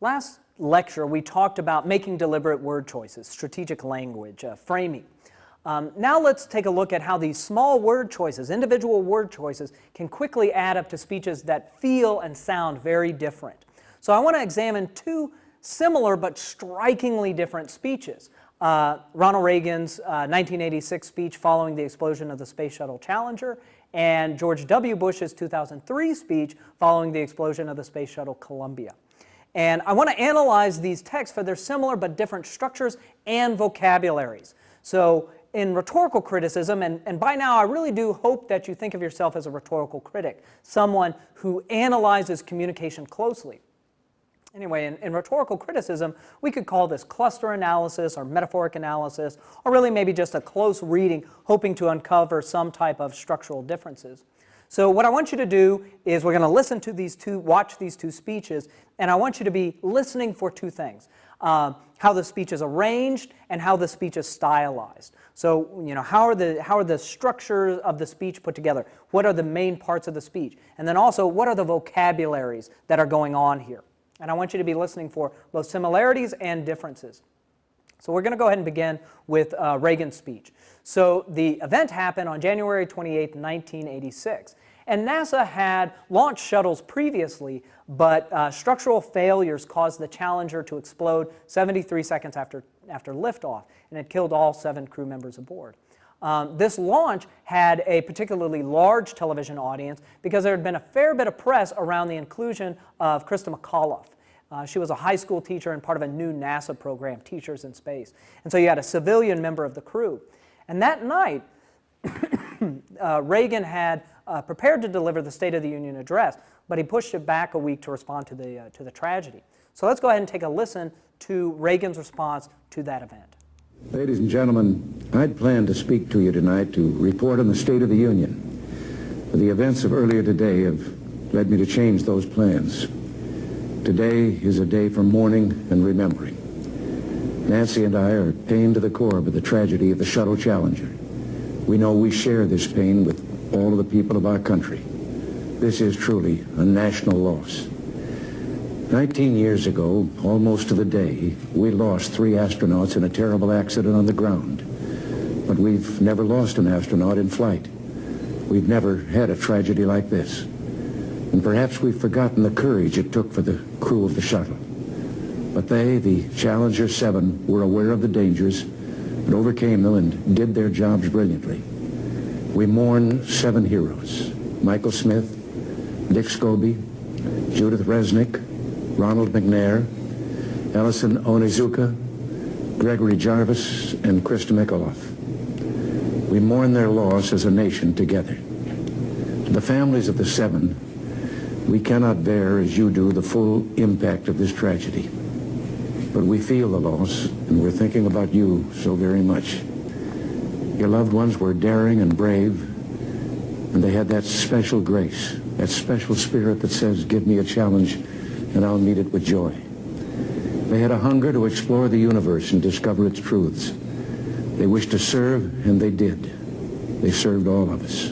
Last lecture, we talked about making deliberate word choices, strategic language, framing. Now let's take a look at how these small word choices, individual word choices, can quickly add up to speeches that feel and sound very different. So I want to examine two similar but strikingly different speeches. Ronald Reagan's 1986 speech following the explosion of the Space Shuttle Challenger, and George W. Bush's 2003 speech following the explosion of the Space Shuttle Columbia. And I want to analyze these texts for their similar but different structures and vocabularies. So in rhetorical criticism, and by now I really do hope that you think of yourself as a rhetorical critic, someone who analyzes communication closely. Anyway, in rhetorical criticism, we could call this cluster analysis or metaphoric analysis, or really maybe just a close reading, hoping to uncover some type of structural differences. So what I want you to do is we're going to listen to these two, watch these two speeches, and I want you to be listening for two things. How the speech is arranged and how the speech is stylized. So, you know, how are the structures of the speech put together? What are the main parts of the speech? And then also, what are the vocabularies that are going on here? And I want you to be listening for both similarities and differences. So we're going to go ahead and begin with Reagan's speech. So the event happened on January 28, 1986. And NASA had launched shuttles previously, but structural failures caused the Challenger to explode 73 seconds after liftoff, and it killed all 7 crew members aboard. This launch had a particularly large television audience because there had been a fair bit of press around the inclusion of Krista McAuliffe. She was a high school teacher and part of a new NASA program, Teachers in Space. And so you had a civilian member of the crew. And that night, Reagan had prepared to deliver the State of the Union address, but he pushed it back a week to respond to the tragedy. So let's go ahead and take a listen to Reagan's response to that event. Ladies and gentlemen, I'd planned to speak to you tonight to report on the State of the Union. But the events of earlier today have led me to change those plans. Today is a day for mourning and remembering. Nancy and I are pained to the core by the tragedy of the Shuttle Challenger. We know we share this pain with all of the people of our country. This is truly a national loss. 19 years ago, almost to the day, we lost 3 astronauts in a terrible accident on the ground. But we've never lost an astronaut in flight. We've never had a tragedy like this. And perhaps we've forgotten the courage it took for the crew of the shuttle. But they, the Challenger 7, were aware of the dangers and overcame them and did their jobs brilliantly. We mourn 7 heroes: Michael Smith, Dick Scobie, Judith Resnick, Ronald McNair, Ellison Onizuka, Gregory Jarvis, and Krista McAuliffe. We mourn their loss as a nation together. To the families of the 7, we cannot bear, as you do, the full impact of this tragedy. But we feel the loss, and we're thinking about you so very much. Your loved ones were daring and brave, and they had that special grace, that special spirit that says, give me a challenge, and I'll meet it with joy. They had a hunger to explore the universe and discover its truths. They wished to serve, and they did. They served all of us.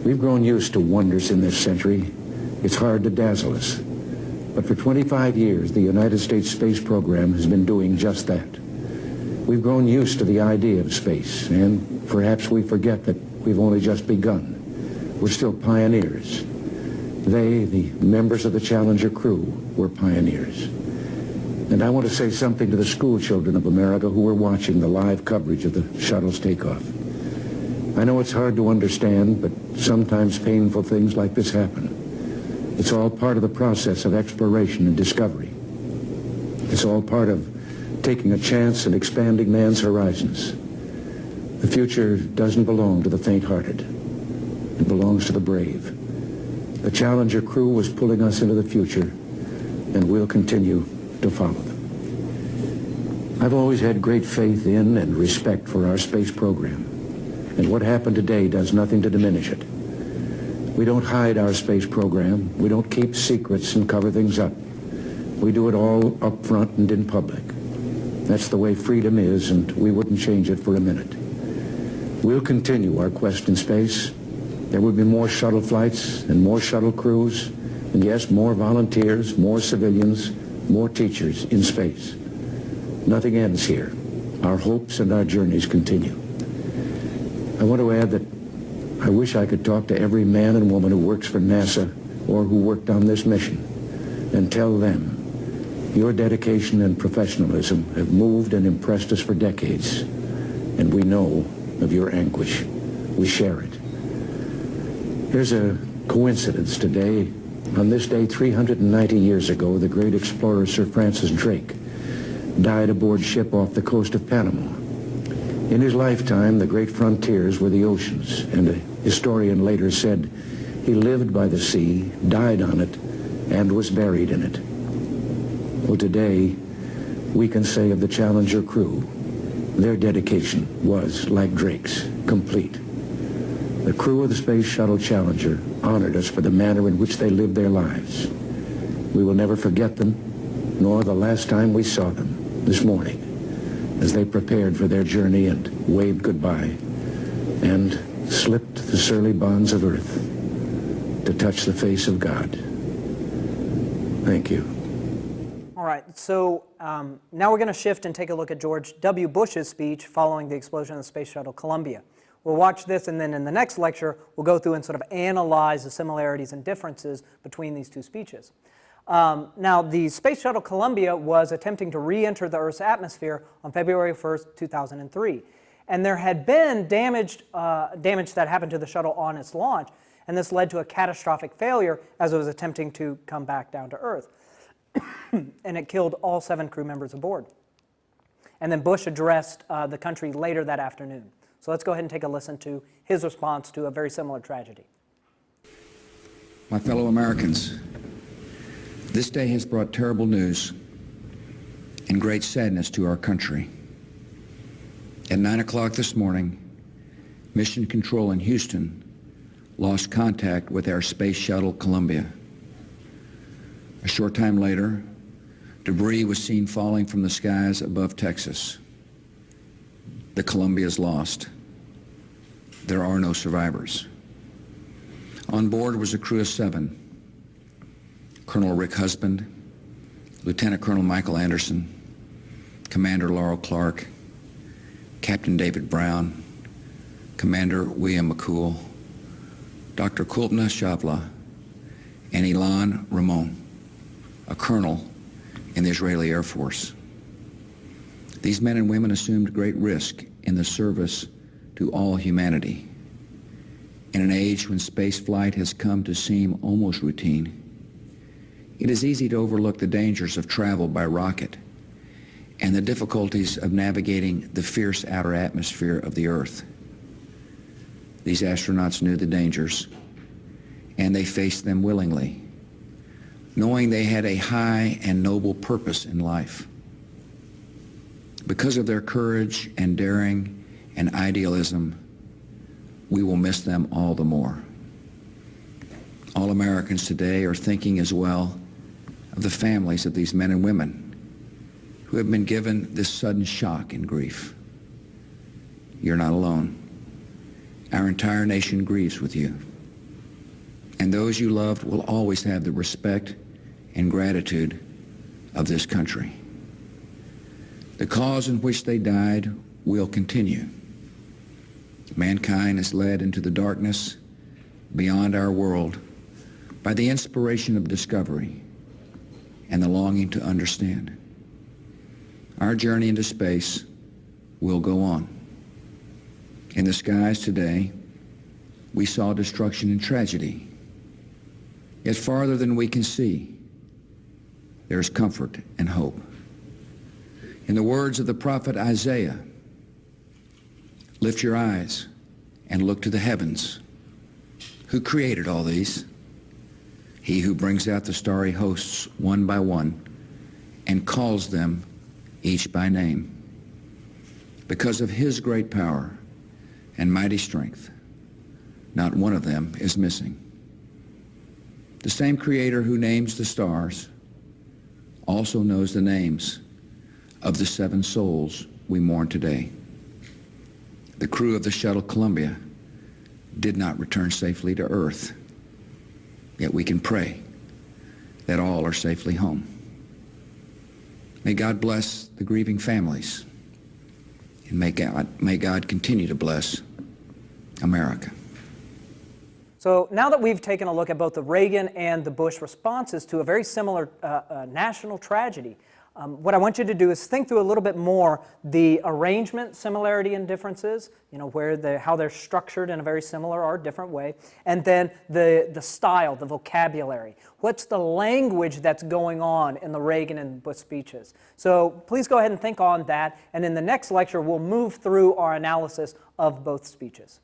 We've grown used to wonders in this century. It's hard to dazzle us. But for 25 years, the United States space program has been doing just that. We've grown used to the idea of space, and perhaps we forget that we've only just begun. We're still pioneers. They, the members of the Challenger crew, were pioneers. And I want to say something to the school children of America who were watching the live coverage of the shuttle's takeoff. I know it's hard to understand, but sometimes painful things like this happen. It's all part of the process of exploration and discovery. It's all part of taking a chance and expanding man's horizons. The future doesn't belong to the faint-hearted. It belongs to the brave. The Challenger crew was pulling us into the future, and we'll continue to follow them. I've always had great faith in and respect for our space program, and what happened today does nothing to diminish it. We don't hide our space program. We don't keep secrets and cover things up. We do it all up front and in public. That's the way freedom is, and we wouldn't change it for a minute. We'll continue our quest in space. There will be more shuttle flights and more shuttle crews, and yes, more volunteers, more civilians, more teachers in space. Nothing ends here. Our hopes and our journeys continue. I want to add that I wish I could talk to every man and woman who works for NASA or who worked on this mission and tell them your dedication and professionalism have moved and impressed us for decades, and we know of your anguish. We share it. Here's a coincidence today. On this day, 390 years ago, the great explorer Sir Francis Drake died aboard ship off the coast of Panama. In his lifetime, the great frontiers were the oceans, and a historian later said he lived by the sea, died on it, and was buried in it. Well, today, we can say of the Challenger crew, their dedication was, like Drake's, complete. The crew of the Space Shuttle Challenger honored us for the manner in which they lived their lives. We will never forget them, nor the last time we saw them this morning, as they prepared for their journey and waved goodbye and slipped the surly bonds of earth to touch the face of God. Thank you. All right, so now we're going to shift and take a look at George W. Bush's speech following the explosion of the Space Shuttle Columbia. We'll watch this, and then in the next lecture, we'll go through and sort of analyze the similarities and differences between these two speeches. Now, the Space Shuttle Columbia was attempting to re-enter the Earth's atmosphere on February 1st, 2003. And there had been damage that happened to the shuttle on its launch, and this led to a catastrophic failure as it was attempting to come back down to Earth. And it killed all 7 crew members aboard. And then Bush addressed the country later that afternoon. So let's go ahead and take a listen to his response to a very similar tragedy. My fellow Americans, this day has brought terrible news and great sadness to our country. At 9 o'clock this morning, Mission Control in Houston lost contact with our Space Shuttle Columbia. A short time later, debris was seen falling from the skies above Texas. The Columbia is lost. There are no survivors. On board was a crew of 7. Colonel Rick Husband, Lieutenant Colonel Michael Anderson, Commander Laurel Clark, Captain David Brown, Commander William McCool, Dr. Kulpna Shavla, and Ilan Ramon, a colonel in the Israeli Air Force. These men and women assumed great risk in the service to all humanity. In an age when space flight has come to seem almost routine, it is easy to overlook the dangers of travel by rocket and the difficulties of navigating the fierce outer atmosphere of the Earth. These astronauts knew the dangers, and they faced them willingly, knowing they had a high and noble purpose in life. Because of their courage and daring and idealism, we will miss them all the more. All Americans today are thinking as well of the families of these men and women who have been given this sudden shock and grief. You're not alone. Our entire nation grieves with you. And those you loved will always have the respect and gratitude of this country. The cause in which they died will continue. Mankind is led into the darkness beyond our world by the inspiration of discovery and the longing to understand. Our journey into space will go on. In the skies today, we saw destruction and tragedy. Yet farther than we can see, there is comfort and hope. In the words of the prophet Isaiah, lift your eyes and look to the heavens. Who created all these? He who brings out the starry hosts one by one and calls them each by name. Because of his great power and mighty strength, not one of them is missing. The same Creator who names the stars also knows the names of the 7 souls we mourn today. The crew of the shuttle Columbia did not return safely to Earth, yet we can pray that all are safely home. May God bless the grieving families, and may God continue to bless America. So now that we've taken a look at both the Reagan and the Bush responses to a very similar national tragedy, what I want you to do is think through a little bit more the arrangement, similarity and differences, how they're structured in a very similar or different way, and then the style, the vocabulary. What's the language that's going on in the Reagan and Bush speeches? So please go ahead and think on that, and in the next lecture we'll move through our analysis of both speeches.